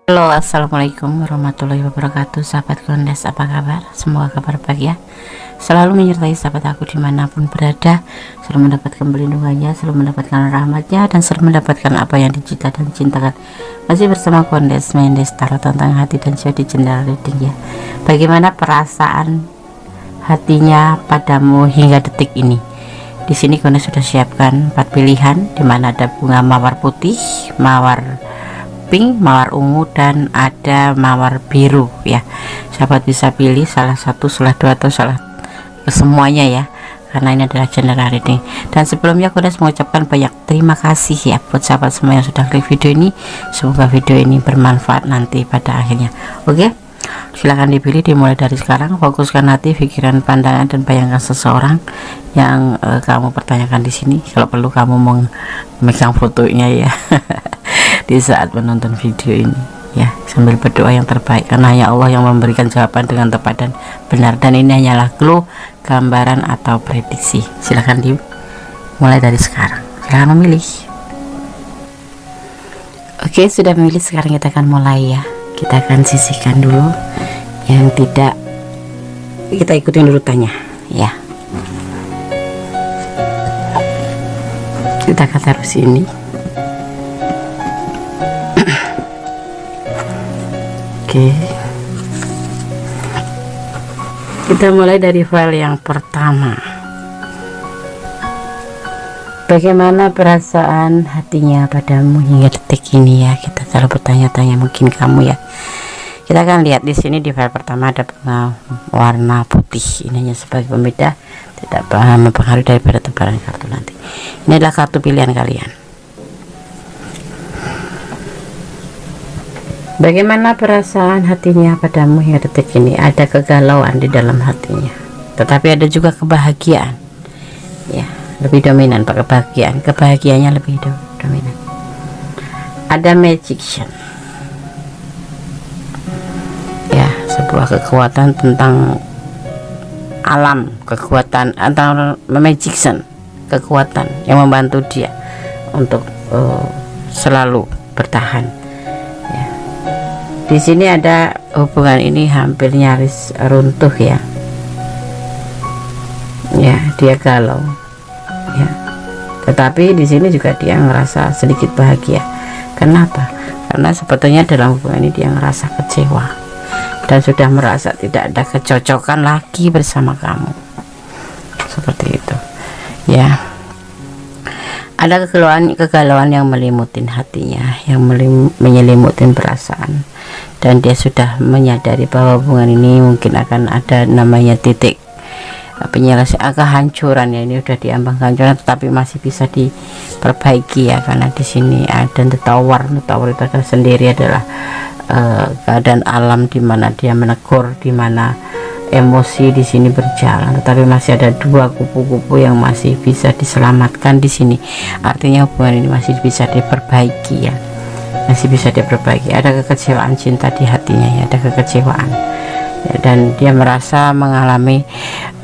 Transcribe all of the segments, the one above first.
Halo, assalamualaikum warahmatullahi wabarakatuh. Sahabat Kondes, apa kabar? Semoga kabar baik ya, selalu menyertai sahabat aku dimanapun berada, selalu mendapatkan perlindungannya, selalu mendapatkan rahmatnya, dan selalu mendapatkan apa yang dicita dan cintakan. Masih bersama Kondes Mendes Tarot tentang hati dan jiwa di jendela reading ya. Bagaimana perasaan hatinya padamu hingga detik ini? Di sini Kondes sudah siapkan 4 pilihan, dimana ada bunga mawar putih, mawar pink, mawar ungu, dan ada mawar biru ya. Sahabat bisa pilih salah satu, salah dua, atau salah semuanya ya, karena ini adalah general reading. Dan sebelumnya aku udah mengucapkan banyak terima kasih ya buat sahabat semua yang sudah klik video ini. Semoga video ini bermanfaat nanti pada akhirnya. Oke, silahkan dipilih, dimulai dari sekarang. Fokuskan hati, pikiran, pandangan, dan bayangkan seseorang yang kamu pertanyakan di sini. Kalau perlu kamu memegang fotonya ya di saat menonton video ini ya, sambil berdoa yang terbaik, karena hanya Allah yang memberikan jawaban dengan tepat dan benar, dan ini hanyalah clue, gambaran, atau prediksi. Silahkan dimulai dari sekarang, silahkan memilih. Oke, sudah memilih, sekarang kita akan mulai ya. Kita akan sisihkan dulu yang tidak, kita ikutin urutannya ya. Kita akan taruh sini. Oke, kita mulai dari file yang pertama. Bagaimana perasaan hatinya padamu hingga detik ini ya? Kita selalu bertanya-tanya, mungkin kamu ya. Kita akan lihat di sini di file pertama ada bunga warna putih. Ini hanya sebagai pembeda, tidak mempengaruhi daripada tebaran kartu nanti. Ini adalah kartu pilihan kalian. Bagaimana perasaan hatinya padamu hingga detik ini? Ada kegalauan di dalam hatinya, tetapi ada juga kebahagiaan ya, lebih dominan pak kebahagiaan. Kebahagiaannya lebih dominan. Ada magician ya, sebuah kekuatan tentang alam, kekuatan atau magician, kekuatan yang membantu dia untuk selalu bertahan. Di sini ada hubungan ini hampir nyaris runtuh ya. Ya, dia galau. Ya. Tetapi di sini juga dia ngerasa sedikit bahagia. Kenapa? Karena sepertinya dalam hubungan ini dia ngerasa kecewa dan sudah merasa tidak ada kecocokan lagi bersama kamu. Seperti itu. Ya. Ada kegalauan yang melimutin hatinya, yang menyelimutin perasaan, dan dia sudah menyadari bahwa hubungan ini mungkin akan ada namanya titik penyelesaian kehancuran ya. Ini udah diambang kehancuran, tetapi masih bisa diperbaiki ya, karena di sini ada the tower itu adalah sendiri adalah keadaan alam di mana dia menegur, di mana emosi di sini berjalan, tetapi masih ada dua kupu-kupu yang masih bisa diselamatkan di sini. Artinya hubungan ini masih bisa diperbaiki ya, masih bisa diperbaiki. Ada kekecewaan cinta di hatinya ya, ada kekecewaan ya, dan dia merasa mengalami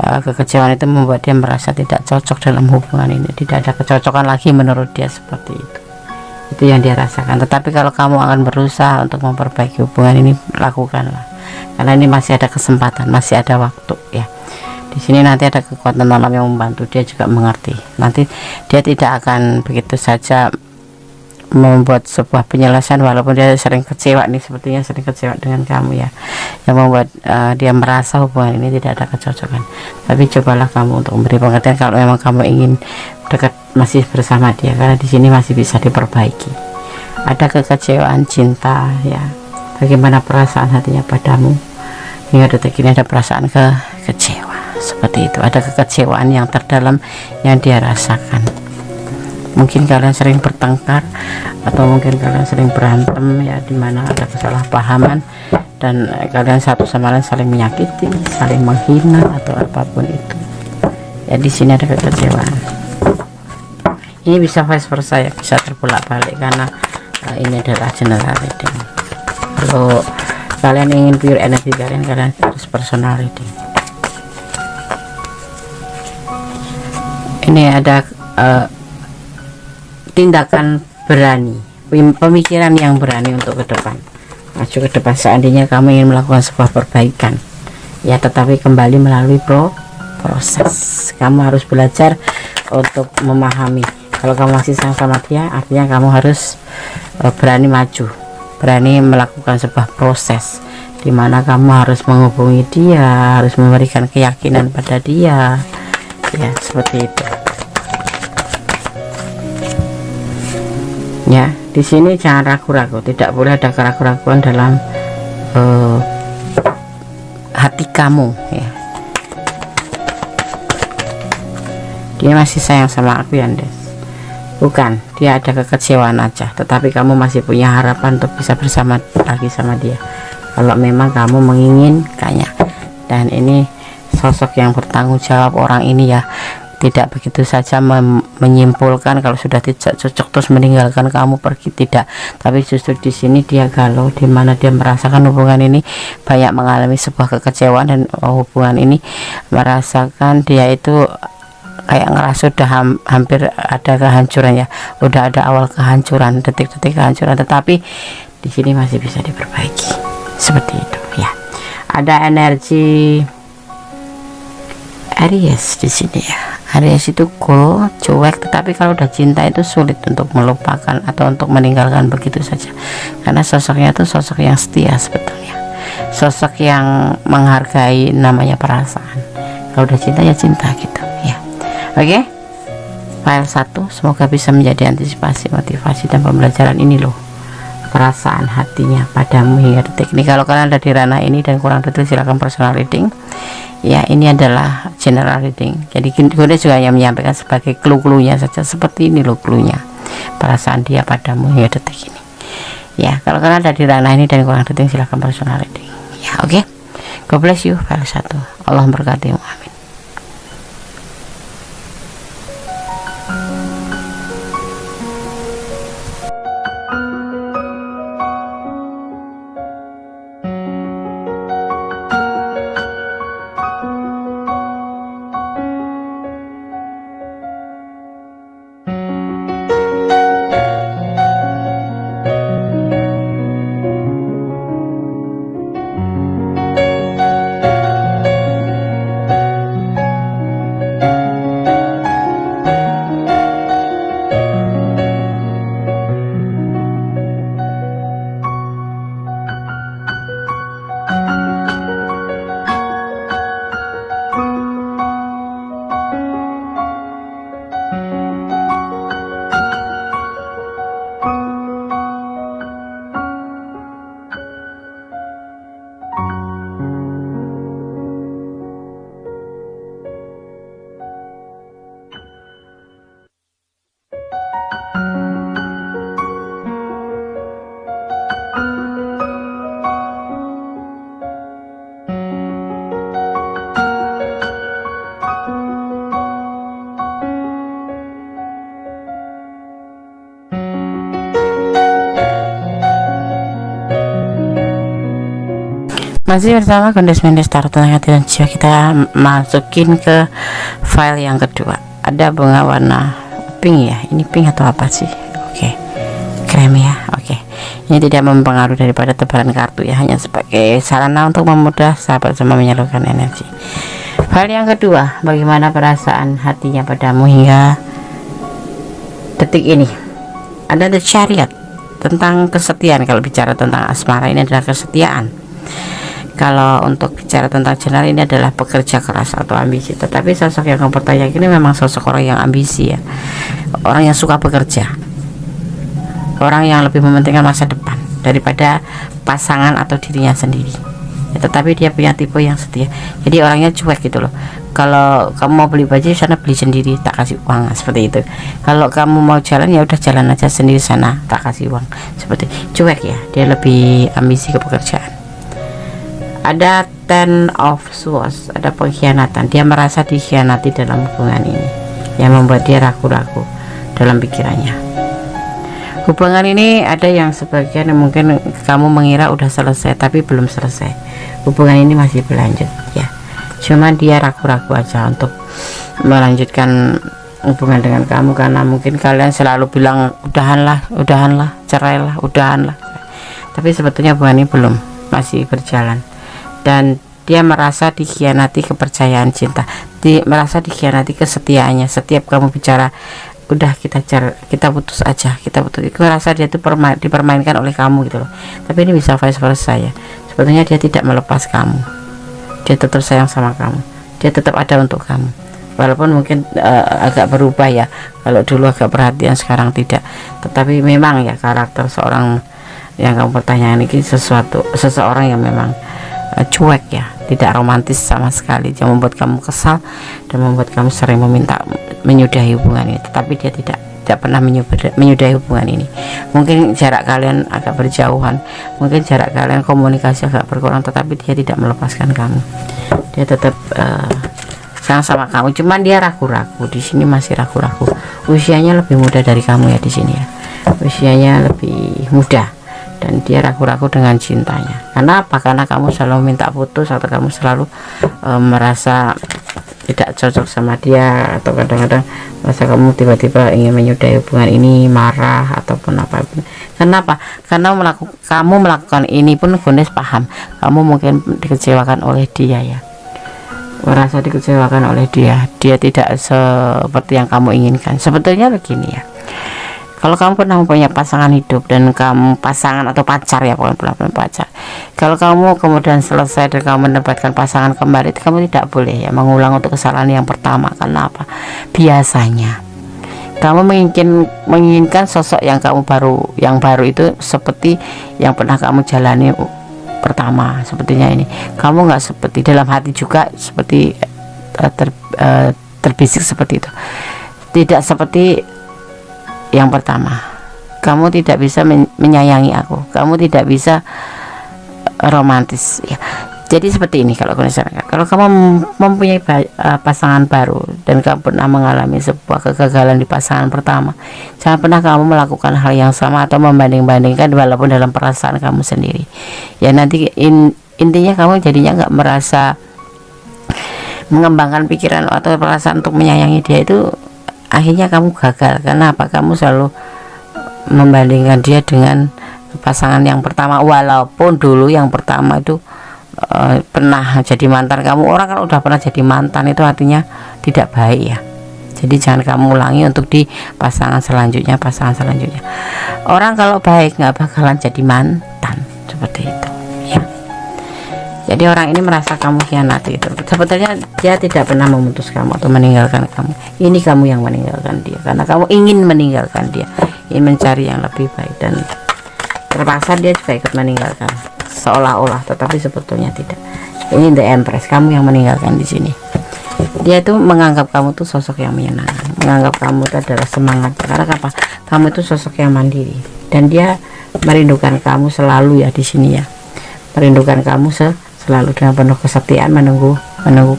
kekecewaan itu membuat dia merasa tidak cocok dalam hubungan ini, tidak ada kecocokan lagi menurut dia, seperti itu yang dia rasakan. Tetapi kalau kamu akan berusaha untuk memperbaiki hubungan ini, lakukanlah, karena ini masih ada kesempatan, masih ada waktu ya. Di sini nanti ada kekuatan alam yang membantu dia juga mengerti. Nanti dia tidak akan begitu saja membuat sebuah penyelesaian, walaupun dia sering kecewa nih, sepertinya sering kecewa dengan kamu ya, yang membuat dia merasa hubungan ini tidak ada kecocokan. Tapi cobalah kamu untuk memberi pengertian kalau memang kamu ingin dekat masih bersama dia, karena di sini masih bisa diperbaiki. Ada kekecewaan cinta ya. Bagaimana perasaan hatinya padamu hingga detik ini? Ada perasaan kecewa, seperti itu. Ada kekecewaan yang terdalam yang dia rasakan. Mungkin kalian sering bertengkar, atau mungkin kalian sering berantem ya, dimana ada kesalahpahaman dan kalian satu sama lain saling menyakiti, saling menghina, atau apapun itu ya. Di sini ada kekecewaan. Ini bisa vice versa ya, bisa terbolak-balik, karena ini adalah general reading. Kalau kalian ingin pure energi kalian harus personal reading. Ini ada tindakan berani, pemikiran yang berani untuk ke depan. maju ke depan. Seandainya kamu ingin melakukan sebuah perbaikan ya, tetapi kembali melalui proses. Kamu harus belajar untuk memahami. Kalau kamu masih sayang sama dia, artinya kamu harus berani maju, berani melakukan sebuah proses di mana kamu harus menghubungi dia, harus memberikan keyakinan pada dia ya, seperti itu ya. Di sini jangan ragu-ragu, tidak boleh ada keraguan dalam hati kamu ya. Dia masih sayang sama aku ya, Des? Bukan, dia ada kekecewaan aja, tetapi kamu masih punya harapan untuk bisa bersama lagi sama dia kalau memang kamu menginginkannya. Dan ini sosok yang bertanggung jawab orang ini ya, tidak begitu saja menyimpulkan kalau sudah tidak cocok terus meninggalkan kamu pergi, tidak. Tapi justru di sini dia galau, di mana dia merasakan hubungan ini banyak mengalami sebuah kekecewaan, dan hubungan ini merasakan dia itu kayak ngerasa udah hampir ada kehancuran ya, udah ada awal kehancuran, detik-detik kehancuran, tetapi di sini masih bisa diperbaiki, seperti itu ya. Ada energi Aries di sini ya. Aries itu cool, cuek, tetapi kalau udah cinta itu sulit untuk melupakan atau untuk meninggalkan begitu saja, karena sosoknya itu sosok yang setia sebetulnya, sosok yang menghargai namanya perasaan. Kalau udah cinta ya cinta gitu ya. Oke, file 1 semoga bisa menjadi antisipasi, motivasi, dan pembelajaran ini loh, perasaan hatinya padamu hingga detik ini. Kalau kalian ada di ranah ini dan kurang detail, silahkan personal reading ya. Ini adalah general reading, jadi gue juga yang menyampaikan sebagai clue-cluenya saja. Seperti ini loh cluenya, perasaan dia padamu hingga detik ini ya. Kalau kalian ada di ranah ini dan kurang detail, silahkan personal reading ya. Oke, God bless you. File 1, Allah memberkatimu, amin. Masih bersama Gondes Mendes Tarot Tentang Hati dan Jiwa. Kita masukin ke file yang kedua. Ada bunga warna pink ya. Ini pink atau apa sih? Oke, krem ya. Oke, ini tidak mempengaruhi daripada tebaran kartu ya, hanya sebagai sarana untuk memudah sahabat semua menyalurkan energi. File yang kedua, bagaimana perasaan hatinya padamu hingga detik ini. Ada The Chariot, tentang kesetiaan. Kalau bicara tentang asmara, ini adalah kesetiaan. Kalau untuk bicara tentang general, ini adalah pekerja keras atau ambisi. Tetapi sosok yang kamu pertanyakan ini memang sosok orang yang ambisi ya, orang yang suka bekerja, orang yang lebih mementingkan masa depan daripada pasangan atau dirinya sendiri ya. Tetapi dia punya tipe yang setia, jadi orangnya cuek gitu loh. Kalau kamu mau beli baju sana, beli sendiri, tak kasih uang, seperti itu. Kalau kamu mau jalan ya udah jalan aja sendiri sana, tak kasih uang, seperti cuek ya. Dia lebih ambisi ke pekerjaan. Ada Ten of Swords, ada pengkhianatan. Dia merasa dikhianati dalam hubungan ini, yang membuat dia ragu-ragu dalam pikirannya. Hubungan ini ada yang sebagian yang mungkin kamu mengira udah selesai, tapi belum selesai. Hubungan ini masih berlanjut ya. Cuma dia ragu-ragu aja untuk melanjutkan hubungan dengan kamu, karena mungkin kalian selalu bilang udahanlah, udahanlah, cerailah, udahanlah. tapi sebetulnya hubungan ini belum, masih berjalan, dan dia merasa dikhianati kepercayaan cinta, merasa dikhianati kesetiaannya. Setiap kamu bicara udah kita putus aja, kita putus, itu merasa dia tuh dipermainkan oleh kamu gitu loh. Tapi ini bisa vice versa ya, sebetulnya dia tidak melepas kamu, dia tetap sayang sama kamu, dia tetap ada untuk kamu, walaupun mungkin agak berubah ya. Kalau dulu agak perhatian, sekarang tidak. Tetapi memang ya, karakter seorang yang kamu pertanyakan ini seseorang yang memang cuek ya, tidak romantis sama sekali, yang membuat kamu kesal dan membuat kamu sering menyudahi hubungan ini. Tetapi dia tidak pernah menyudahi hubungan ini. Mungkin jarak kalian agak berjauhan, mungkin jarak kalian komunikasi agak berkurang, tetapi dia tidak melepaskan kamu, dia tetap sayang sama kamu. Cuman dia ragu-ragu di sini, masih ragu-ragu. Usianya lebih muda dari kamu ya di sini ya, usianya lebih muda, dan dia ragu-ragu dengan cintanya. Karena apa? Karena kamu selalu minta putus, atau kamu selalu merasa tidak cocok sama dia, atau kadang-kadang merasa kamu tiba-tiba ingin menyudahi hubungan ini, marah ataupun apapun. Kenapa? Karena kamu melakukan ini pun Gones paham, kamu mungkin dikecewakan oleh dia ya, merasa dikecewakan oleh dia tidak seperti yang kamu inginkan. Sebetulnya begini ya, kalau kamu pernah mempunyai pasangan hidup, dan kamu pasangan atau pacar ya, bukan pacar, kalau kamu kemudian selesai dan kamu mendapatkan pasangan kembali, itu kamu tidak boleh ya mengulang untuk kesalahan yang pertama. Karena apa? Biasanya kamu menginginkan sosok yang baru itu seperti yang pernah kamu jalani pertama. Sepertinya ini kamu nggak seperti dalam hati juga seperti terbisik seperti itu, tidak seperti yang pertama. Kamu tidak bisa menyayangi aku, kamu tidak bisa romantis ya. Jadi seperti ini, kalau kamu mempunyai pasangan baru dan kamu pernah mengalami sebuah kegagalan di pasangan pertama, jangan pernah kamu melakukan hal yang sama atau membanding-bandingkan, walaupun dalam perasaan kamu sendiri ya. Nanti intinya kamu jadinya nggak merasa mengembangkan pikiran atau perasaan untuk menyayangi dia, itu akhirnya kamu gagal. Karena apa? Kamu selalu membandingkan dia dengan pasangan yang pertama, walaupun dulu yang pertama itu pernah jadi mantan kamu. Orang kalau udah pernah jadi mantan itu artinya tidak baik ya. Jadi jangan kamu ulangi untuk di pasangan selanjutnya. Orang kalau baik nggak bakalan jadi mantan seperti itu ya. Jadi orang ini merasa kamu khianati itu. Sebetulnya dia tidak pernah memutus kamu atau meninggalkan kamu. Ini kamu yang meninggalkan dia, karena kamu ingin meninggalkan dia, ingin mencari yang lebih baik, dan terpaksa dia juga ikut meninggalkan seolah-olah, tetapi sebetulnya tidak. Ini The Empress, kamu yang meninggalkan di sini. Dia itu menganggap kamu tuh sosok yang menyenangkan, menganggap kamu itu adalah semangat. Karena apa? Kamu itu sosok yang mandiri, dan dia merindukan kamu selalu ya di sini ya, merindukan kamu selalu dengan penuh kesetiaan, menunggu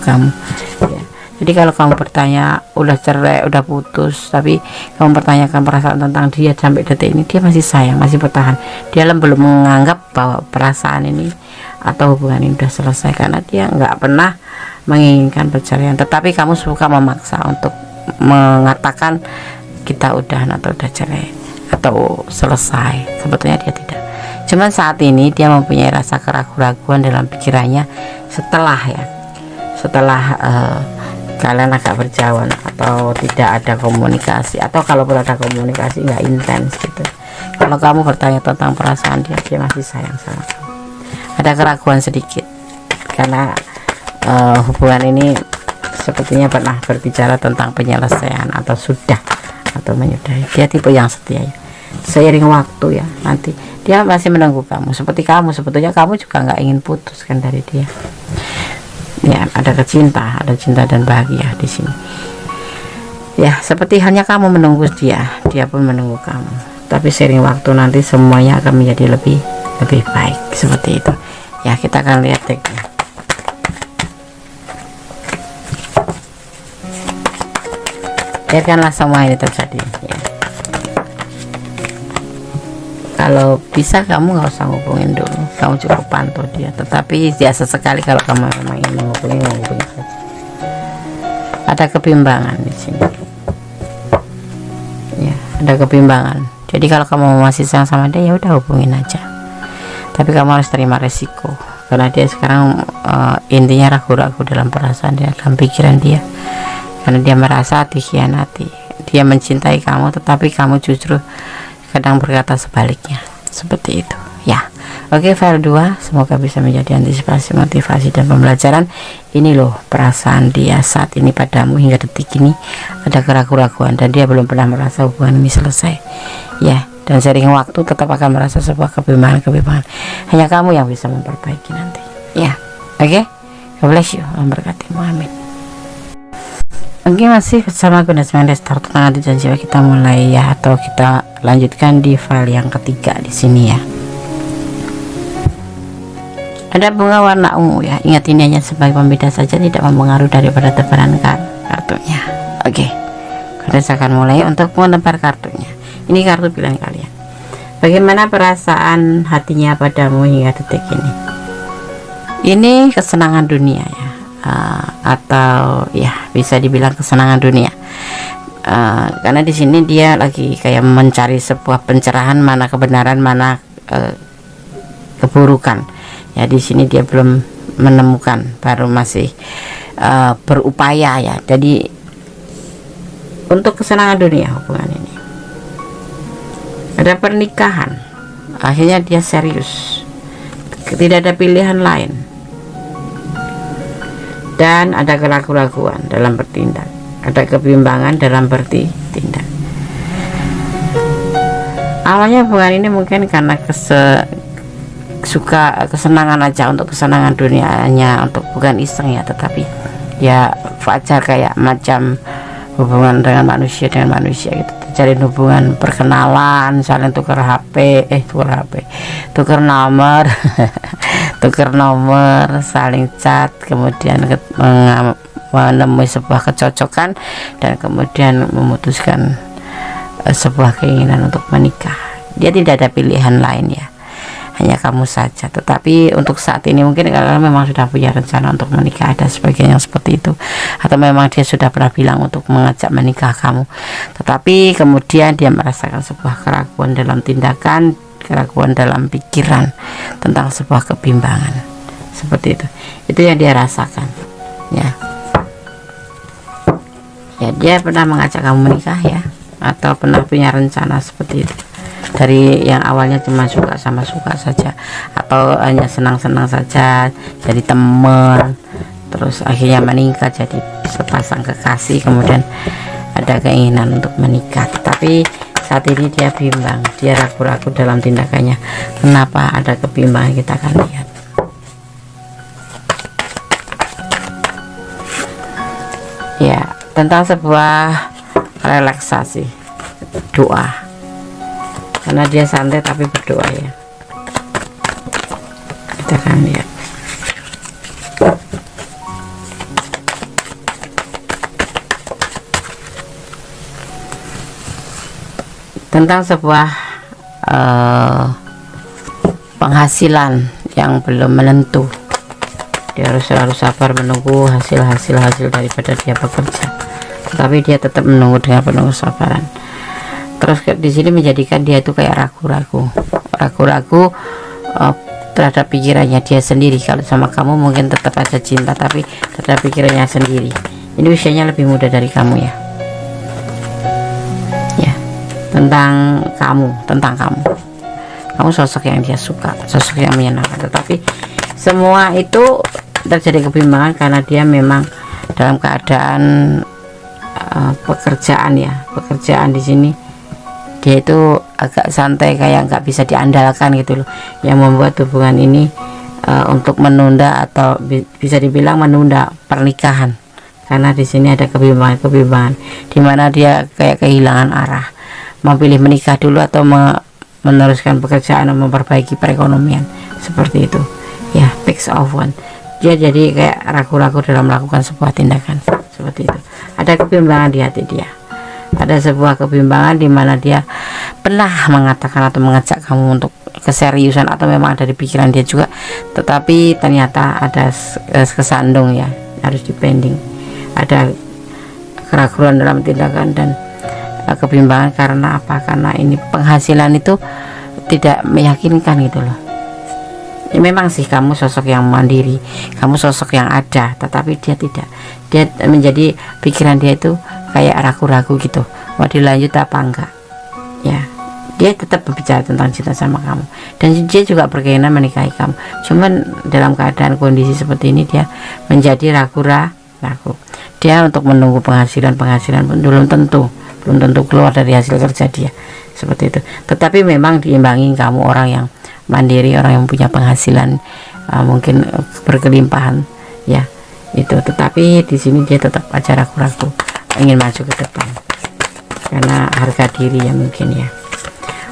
kamu ya. Jadi kalau kamu bertanya udah cerai, udah putus, tapi kamu pertanyakan perasaan tentang dia sampai detik ini, dia masih sayang, masih bertahan. Dia belum menganggap bahwa perasaan ini atau hubungan ini udah selesai, karena dia nggak pernah menginginkan perceraian. Tetapi kamu suka memaksa untuk mengatakan kita udah atau udah cerai atau selesai. Sebetulnya dia tidak. Cuman saat ini dia mempunyai rasa keraguan-raguan dalam pikirannya setelah kalian agak berjauhan atau tidak ada komunikasi, atau kalaupun ada komunikasi nggak intens gitu. Kalau kamu bertanya tentang perasaan dia masih sayang sama kamu. Ada keraguan sedikit karena hubungan ini sepertinya pernah berbicara tentang penyelesaian atau sudah atau menyudahi. Dia tipe yang setia ya. Seiring waktu ya, nanti dia masih menunggu kamu. Seperti kamu, sebetulnya kamu juga nggak ingin putus kan dari dia ya. Ada cinta dan bahagia di sini ya. Seperti halnya kamu menunggu dia pun menunggu kamu. Tapi seiring waktu nanti semuanya akan menjadi lebih baik seperti itu ya. Kita akan lihat teksnya. Biarkanlah semua ini terjadi ya. Kalau bisa kamu nggak usah ngubungin dulu, kamu cukup pantau dia. Tetapi biasa sekali kalau kamu memang ingin menghubungi saja. Ada kebimbangan di sini ya, ada kebimbangan. Jadi kalau kamu masih sayang sama dia, ya udah hubungin aja. tapi kamu harus terima resiko, karena dia sekarang intinya ragu-ragu dalam perasaan dia, dalam pikiran dia, karena dia merasa dikhianati. Dia mencintai kamu, tetapi kamu justru kadang berkata sebaliknya, seperti itu ya. Oke, file 2 semoga bisa menjadi antisipasi, motivasi, dan pembelajaran. Ini loh perasaan dia saat ini padamu hingga detik ini, ada keraguan-raguan dan dia belum pernah merasa hubungan ini selesai ya, dan sering waktu tetap akan merasa sebuah kebimbangan. Hanya kamu yang bisa memperbaiki nanti ya. Oke, God bless you, memberkatimu, amin. Oke, masih bersama aku Nasma Destar. Nanti janji kita mulai ya, atau kita lanjutkan di file yang ketiga di sini ya. Ada bunga warna ungu ya, ingat ini hanya sebagai pembeda saja, tidak mempengaruhi daripada tebaran kartunya. Oke, kita akan mulai untuk menebar kartunya. Ini kartu pilihan kalian. Bagaimana perasaan hatinya padamu hingga detik ini? Ini kesenangan dunia ya, atau ya bisa dibilang kesenangan dunia, karena di sini dia lagi kayak mencari sebuah pencerahan, mana kebenaran, mana keburukan. Ya, di sini dia belum menemukan, baru masih berupaya ya. Jadi untuk kesenangan dunia hubungan ini, ada pernikahan, akhirnya dia serius, tidak ada pilihan lain, dan ada keraguan-raguan dalam bertindak, ada kebimbangan dalam bertindak. Awalnya hubungan ini mungkin karena suka kesenangan aja, untuk kesenangan dunianya, untuk bukan iseng ya, tetapi ya wajar kayak macam hubungan dengan manusia gitu, terjalin hubungan perkenalan, saling tukar HP, tukar nomor tukar nomor, saling chat, kemudian menemui sebuah kecocokan, dan kemudian memutuskan sebuah keinginan untuk menikah. Dia tidak ada pilihan lain ya, hanya kamu saja. Tetapi untuk saat ini mungkin kalian memang sudah punya rencana untuk menikah, ada sebagian yang seperti itu, atau memang dia sudah pernah bilang untuk mengajak menikah kamu, tetapi kemudian dia merasakan sebuah keraguan dalam tindakan, keraguan dalam pikiran, tentang sebuah kebimbangan seperti itu yang dia rasakan ya. Dia pernah mengajak kamu menikah ya, atau pernah punya rencana seperti itu. Dari yang awalnya cuma suka saja, atau hanya senang-senang saja jadi teman, terus akhirnya meningkat jadi sepasang kekasih, kemudian ada keinginan untuk menikah. Tapi saat ini dia bimbang, dia ragu-ragu dalam tindakannya. Kenapa ada kebimbangan? Kita akan lihat ya, tentang sebuah relaksasi, doa, karena dia santai tapi berdoa ya. Kita akan lihat tentang sebuah penghasilan yang belum menentu. Dia harus selalu sabar menunggu hasil daripada dia bekerja, tetapi dia tetap menunggu dengan penuh kesabaran. Terus di sini menjadikan dia itu kayak ragu-ragu terhadap pikirannya dia sendiri. Kalau sama kamu mungkin tetap ada cinta, tapi terhadap pikirannya sendiri. Ini usianya lebih muda dari kamu ya. Tentang kamu sosok yang dia suka, sosok yang menyenangkan, tetapi semua itu terjadi kebimbangan karena dia memang dalam keadaan pekerjaan di sini dia itu agak santai, kayak nggak bisa diandalkan gitu loh, yang membuat hubungan ini untuk menunda, atau bisa dibilang menunda pernikahan, karena di sini ada kebimbangan di mana dia kayak kehilangan arah, mau pilih menikah dulu atau meneruskan pekerjaan atau memperbaiki perekonomian, seperti itu ya. Pick of one, dia jadi kayak ragu-ragu dalam melakukan sebuah tindakan seperti itu. Ada kebimbangan di hati dia, ada sebuah kebimbangan di mana dia pernah mengatakan atau mengajak kamu untuk keseriusan, atau memang ada di pikiran dia juga, tetapi ternyata ada kesandung ya, harus dipending. Ada keraguan dalam tindakan dan kebimbangan karena apa? Karena ini penghasilan itu tidak meyakinkan gitu loh Ya, memang sih kamu sosok yang mandiri, kamu sosok yang ada, tetapi dia tidak. Dia menjadi pikiran dia itu kayak ragu-ragu gitu, mau dilanjut apa enggak. Ya, dia tetap berbicara tentang cinta sama kamu, dan dia juga berkeinginan menikahi kamu. Cuman dalam keadaan kondisi seperti ini dia menjadi ragu-ragu. Dia untuk menunggu penghasilan pun belum tentu keluar dari hasil kerja dia, seperti itu. Tetapi memang diimbangi kamu orang yang mandiri, orang yang punya penghasilan mungkin berkelimpahan, ya itu. Tetapi di sini dia tetap aja ragu-ragu, ingin maju ke depan karena harga diri ya mungkin ya.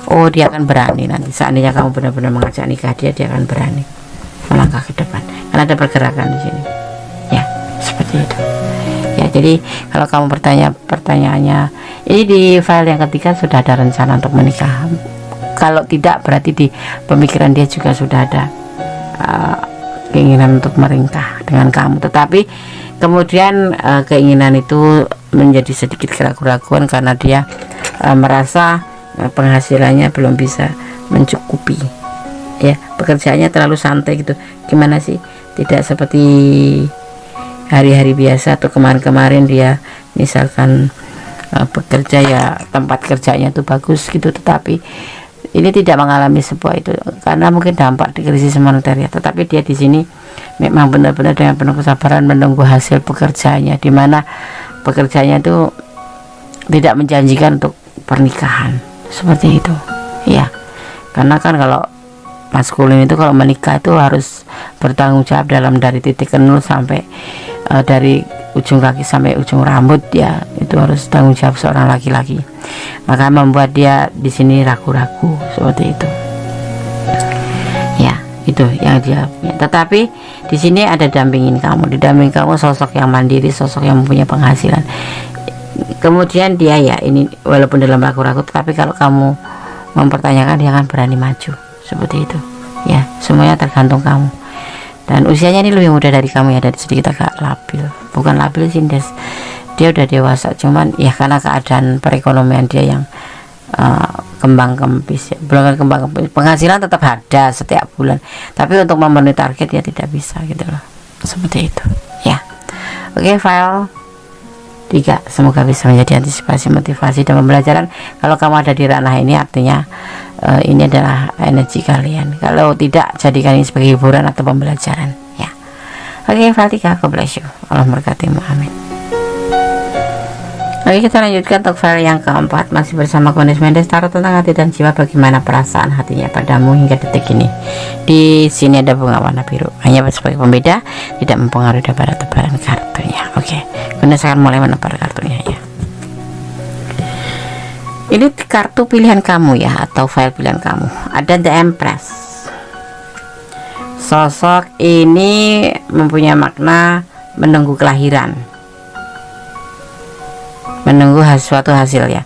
Oh, dia akan berani nanti seandainya kamu benar-benar mengajak nikah dia akan berani melangkah ke depan karena ada pergerakan di sini, ya seperti itu. Ya, jadi kalau kamu pertanyaannya ini di file yang ketiga sudah ada rencana untuk menikah. Kalau tidak, berarti di pemikiran dia juga sudah ada keinginan untuk meringkah dengan kamu. Tetapi kemudian keinginan itu menjadi sedikit keraguan karena dia merasa penghasilannya belum bisa mencukupi. Ya, pekerjaannya terlalu santai gitu. Gimana sih? Tidak seperti hari-hari biasa atau kemarin-kemarin dia misalkan bekerja ya tempat kerjanya itu bagus gitu, tetapi ini tidak mengalami sebuah itu karena mungkin dampak di krisis moneter ya. Tetapi dia di sini memang benar-benar dengan penuh kesabaran menunggu hasil pekerjaannya, di mana pekerjaannya itu tidak menjanjikan untuk pernikahan, seperti itu ya. Karena kan kalau maskulin itu kalau menikah itu harus bertanggung jawab dalam dari titik nol sampai dari ujung kaki sampai ujung rambut ya, itu harus tanggung jawab seorang laki-laki. Maka membuat dia di sini ragu-ragu seperti itu. Ya, itu yang dia punya. Tetapi di sini ada didampingin kamu sosok yang mandiri, sosok yang mempunyai penghasilan. Kemudian dia ya ini walaupun dalam ragu-ragu, tetapi kalau kamu mempertanyakan dia akan berani maju, seperti itu. Ya, semuanya tergantung kamu. Dan usianya ini lebih muda dari kamu ya, dari sedikit agak labil, bukan labil sih, dia udah dewasa, cuman ya karena keadaan perekonomian dia yang kembang kempis ya, belum kembang kempis, penghasilan tetap ada setiap bulan, tapi untuk memenuhi target ya tidak bisa gitu loh, seperti itu ya. Oke, file 3 semoga bisa menjadi antisipasi, motivasi, dan pembelajaran. Kalau kamu ada di ranah ini artinya ini adalah energi kalian. Kalau tidak, jadikan ini sebagai hiburan atau pembelajaran ya. Oke, file 3, God bless you, Allah memberkatimu, amin. Oke, kita lanjutkan untuk file yang keempat, masih bersama Kondis Mendes, tarot tentang hati dan jiwa, bagaimana perasaan hatinya padamu hingga detik ini. Di sini ada bunga warna biru, hanya sebagai pembeda, tidak mempengaruhi daripada tebaran kartunya. Oke, Kondis akan mulai menebar kartunya ya. Ini kartu pilihan kamu ya, atau file pilihan kamu. Ada The Empress. Sosok ini mempunyai makna menunggu kelahiran, menunggu suatu hasil ya.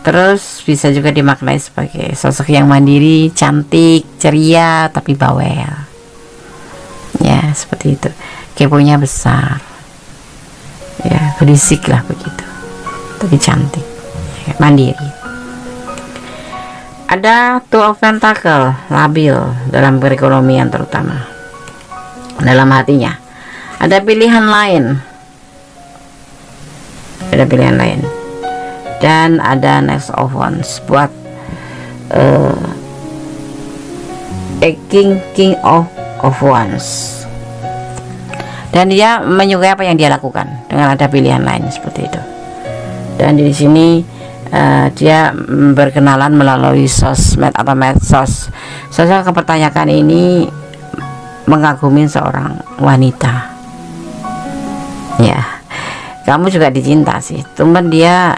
Terus bisa juga dimaknai sebagai sosok yang mandiri, cantik, ceria, tapi bawel ya, seperti itu. Keponya besar ya, berisik lah begitu, tapi cantik ya, mandiri. Ada Two of Pentacle, labil dalam perekonomian, terutama dalam hatinya. Ada pilihan lain, dan ada Next of Wands buat King of Wands, dan dia menyukai apa yang dia lakukan dengan ada pilihan lain seperti itu. Dan di sini dia berkenalan melalui sosmed atau medsos. Saya akan pertanyakan ini mengagumi seorang wanita ya. Kamu juga dicinta sih, cuman dia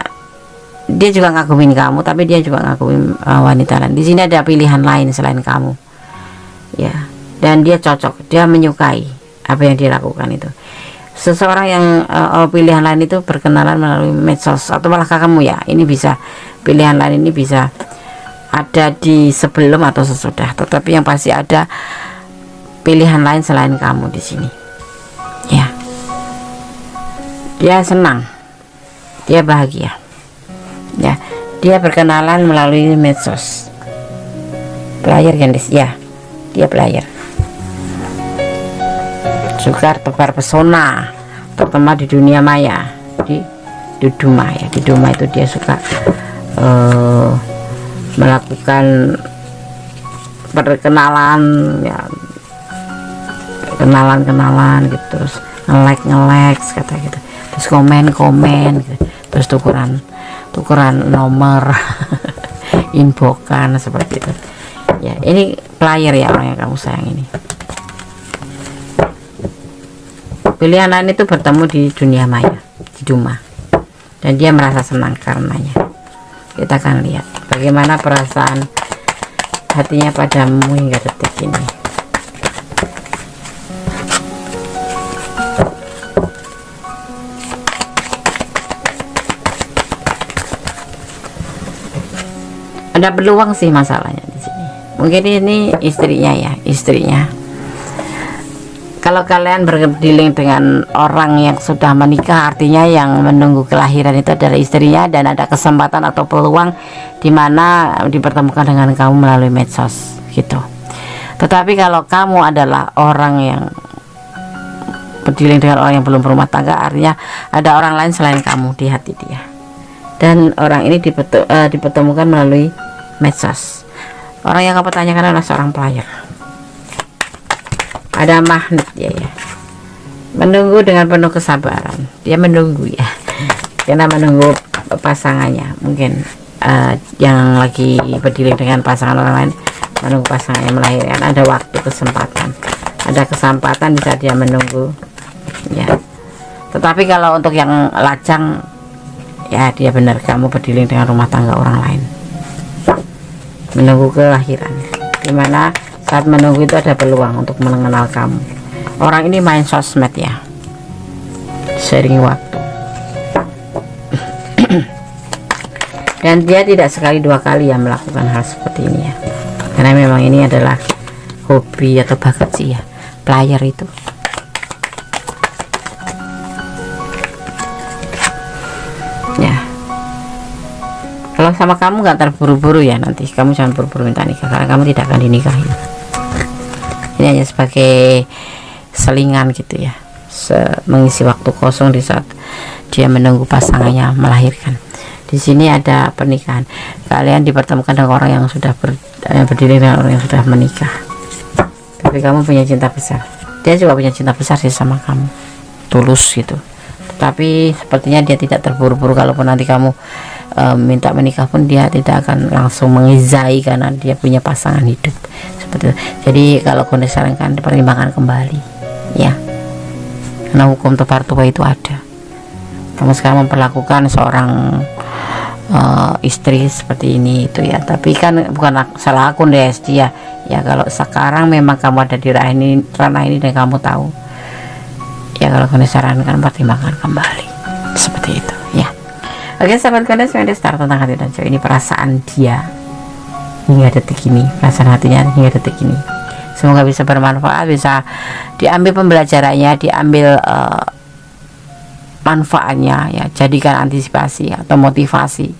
juga ngagumin kamu, tapi dia juga ngagumin wanita lain. Di sini ada pilihan lain selain kamu ya, dan dia cocok, dia menyukai apa yang dia lakukan itu. Seseorang yang pilihan lain itu berkenalan melalui medsos atau malah kamu ya, ini bisa pilihan lain ini bisa ada di sebelum atau sesudah, tetapi yang pasti ada pilihan lain selain kamu di sini ya. Dia senang, dia bahagia ya, dia berkenalan melalui medsos. Player Gendis ya, dia player suka tebar pesona, terutama di dunia maya, di Duma ya. Di Duma itu dia suka melakukan perkenalan ya, kenalan gitu, terus nge-like kata gitu, terus komen gitu, terus tukeran nomor inbokan seperti itu ya. Ini player ya, orang yang kamu sayang ini. Pilihan lain itu bertemu di dunia maya, di Duma, dan dia merasa senang karenanya. Kita akan lihat bagaimana perasaan hatinya padamu hingga detik ini. Ada peluang sih masalahnya di sini. Mungkin ini istrinya ya, istrinya. Kalau kalian berdiling dengan orang yang sudah menikah, artinya yang menunggu kelahiran itu adalah istrinya, dan ada kesempatan atau peluang di mana dipertemukan dengan kamu melalui medsos gitu. Tetapi kalau kamu adalah orang yang berdiling dengan orang yang belum berumah tangga, artinya ada orang lain selain kamu di hati dia, dan orang ini dipertemukan melalui medsos. Orang yang kamu tanyakan adalah seorang player. Ada magnet ya, menunggu dengan penuh kesabaran. Dia menunggu ya, karena menunggu pasangannya. Mungkin yang lagi berdiling dengan pasangan orang lain, menunggu pasangannya melahirkan. Ada waktu, kesempatan, ada kesempatan bisa dia menunggu ya. Tetapi kalau untuk yang lajang ya, dia benar, kamu berdiling dengan rumah tangga orang lain, menunggu kelahiran, dimana saat menunggu itu ada peluang untuk mengenal kamu. Orang ini main sosmed ya, sharing waktu dan dia tidak sekali dua kali ya melakukan hal seperti ini ya, karena memang ini adalah hobi atau bakat sih ya, player itu. Ya, kalau sama kamu nggak terburu-buru ya, nanti kamu jangan buru-buru minta nikah, karena kamu tidak akan dinikahi. Ini hanya sebagai selingan gitu ya, mengisi waktu kosong di saat dia menunggu pasangannya melahirkan. Di sini ada pernikahan, kalian dipertemukan dengan orang yang sudah berdiri dengan orang yang sudah menikah. Tapi kamu punya cinta besar, dia juga punya cinta besar sih sama kamu, tulus gitu. Tapi sepertinya dia tidak terburu-buru. Kalaupun nanti kamu minta menikah pun, dia tidak akan langsung mengizai karena dia punya pasangan hidup seperti itu. Jadi kalau kau disarankan, dipertimbangkan kembali ya, karena hukum tebar tua itu ada. Kamu sekarang memperlakukan seorang istri seperti ini itu ya, tapi kan bukan salah akun deh dia ya. Kalau sekarang memang kamu ada di ranah ini dan kamu tahu ya, kalau kau disarankan, pertimbangkan kembali seperti itu ya. Oke sahabat Kondes, start tentang hati dan cewek ini, perasaan dia hingga detik ini, perasaan hatinya hingga detik ini. Semoga bisa bermanfaat, bisa diambil pembelajarannya, diambil manfaatnya ya, jadikan antisipasi atau motivasi,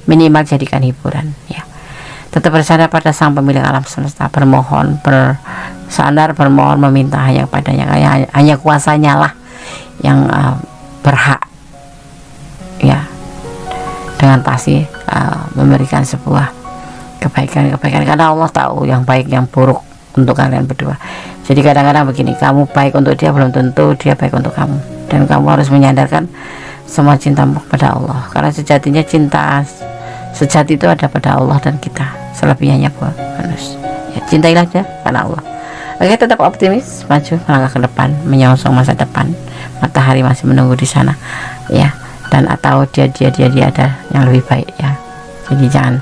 minimal jadikan hiburan ya. Tetap bersandar pada sang pemilik alam semesta, bermohon, bersandar, bermohon, meminta hanya padanya, hanya kuasanya lah yang berhak ya, dengan pasti memberikan sebuah kebaikan, karena Allah tahu yang baik yang buruk untuk kalian berdua. Jadi kadang-kadang begini, kamu baik untuk dia, belum tentu dia baik untuk kamu, dan kamu harus menyadarkan semua cintamu kepada Allah, karena sejatinya cinta sejati itu ada pada Allah dan kita, selebihnya buat manusia ya. Cintailah dia karena Allah. Oke, tetap optimis, maju melangkah ke depan, menyongsong masa depan. Matahari masih menunggu di sana ya, dan atau dia ada yang lebih baik ya. Jadi jangan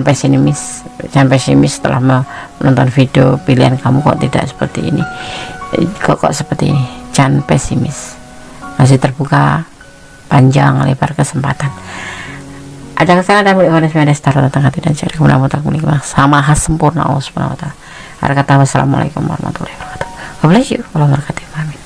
pesimis setelah menonton video pilihan kamu kok tidak seperti ini, kok seperti ini. Jangan pesimis, masih terbuka panjang lebar kesempatan. Ada kesalahan dan boleh ada start tentang hati dan cari kemudian sama khas sempurna Allah Subhanahu wa taala. Ada kata wassalamualaikum warahmatullahi wabarakatuh. God bless you. Wassalamualaikum warahmatullahi wabarakatuh.